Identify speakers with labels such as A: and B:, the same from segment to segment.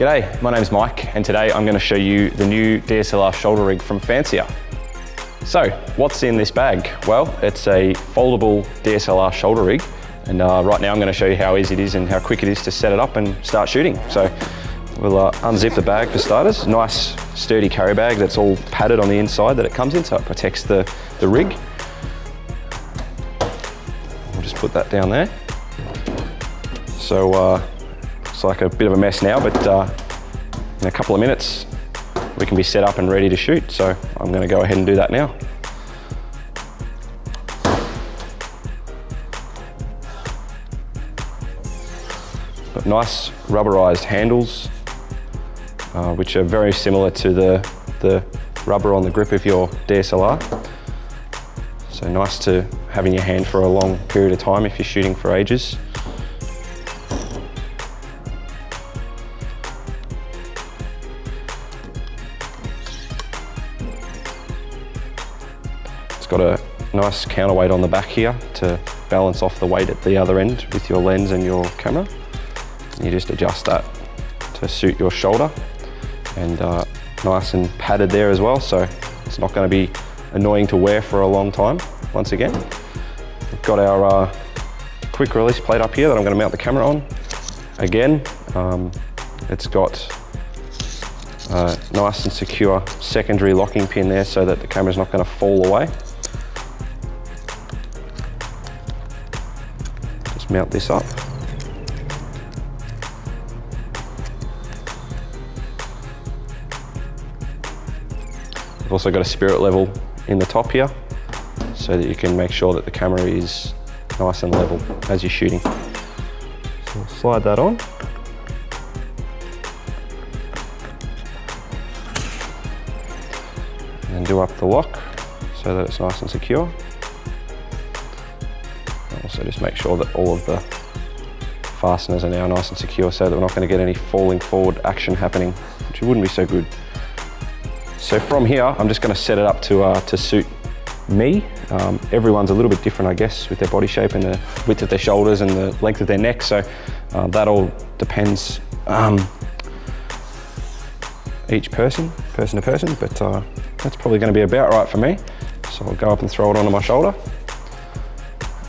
A: G'day, my name's Mike, and today I'm going to show you the new DSLR shoulder rig from Fancier. So, what's in this bag? Well, it's a foldable DSLR shoulder rig, and right now I'm going to show you how easy it is and how quick it is to set it up and start shooting. So, we'll unzip the bag for starters. Nice sturdy carry bag that's all padded on the inside that it comes in, so it protects the rig. We'll just put that down there. So, it's like a bit of a mess now, but in a couple of minutes we can be set up and ready to shoot. So I'm going to go ahead and do that now. Got nice rubberized handles, which are very similar to the rubber on the grip of your DSLR. So nice to have in your hand for a long period of time if you're shooting for ages. Got a nice counterweight on the back here to balance off the weight at the other end with your lens and your camera. And you just adjust that to suit your shoulder, and nice and padded there as well, so it's not going to be annoying to wear for a long time. Once again, we've got our quick release plate up here that I'm going to mount the camera on. Again, it's got a nice and secure secondary locking pin there so that the camera's not going to fall away. Mount this up. We've also got a spirit level in the top here so that you can make sure that the camera is nice and level as you're shooting. So we'll slide that on. And then do up the lock so that it's nice and secure. Also just make sure that all of the fasteners are now nice and secure so that we're not going to get any falling forward action happening, which wouldn't be so good. So from here, I'm just going to set it up to suit me. Everyone's a little bit different, I guess, with their body shape and the width of their shoulders and the length of their neck. So that all depends each person to person, but that's probably going to be about right for me. So I'll go up and throw it onto my shoulder.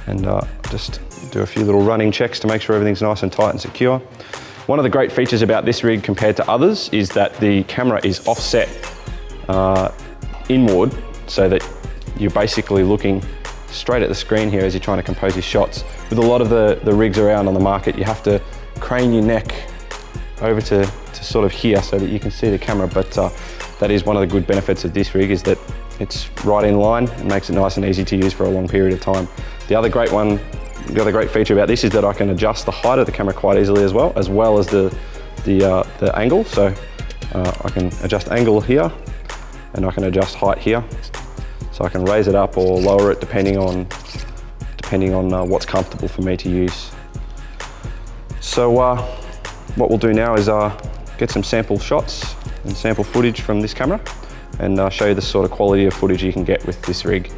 A: And just do a few little running checks to make sure everything's nice and tight and secure. One of the great features about this rig compared to others is that the camera is offset inward, so that you're basically looking straight at the screen here as you're trying to compose your shots. With a lot of the rigs around on the market, you have to crane your neck over to sort of here so that you can see the camera, but that is one of the good benefits of this rig, is that it's right in line and makes it nice and easy to use for a long period of time. The other great feature about this is that I can adjust the height of the camera quite easily as well as the angle. So I can adjust angle here, and I can adjust height here. So I can raise it up or lower it depending on what's comfortable for me to use. So what we'll do now is get some sample shots and sample footage from this camera, and show you the sort of quality of footage you can get with this rig.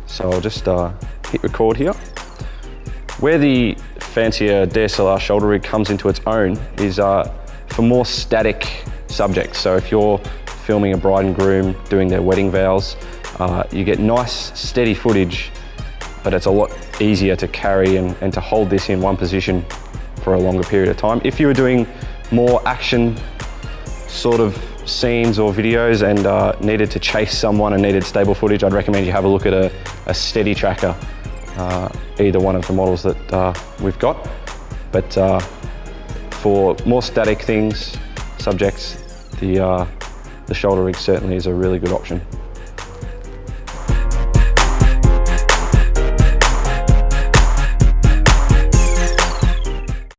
A: So I'll just hit record here. Where the Fancier DSLR shoulder rig comes into its own is for more static subjects. So if you're filming a bride and groom doing their wedding vows, you get nice steady footage, but it's a lot easier to carry and to hold this in one position for a longer period of time. If you were doing more action sort of scenes or videos and needed to chase someone and needed stable footage, I'd recommend you have a look at a steady tracker, either one of the models that we've got. But for more static things, subjects, the shoulder rig certainly is a really good option.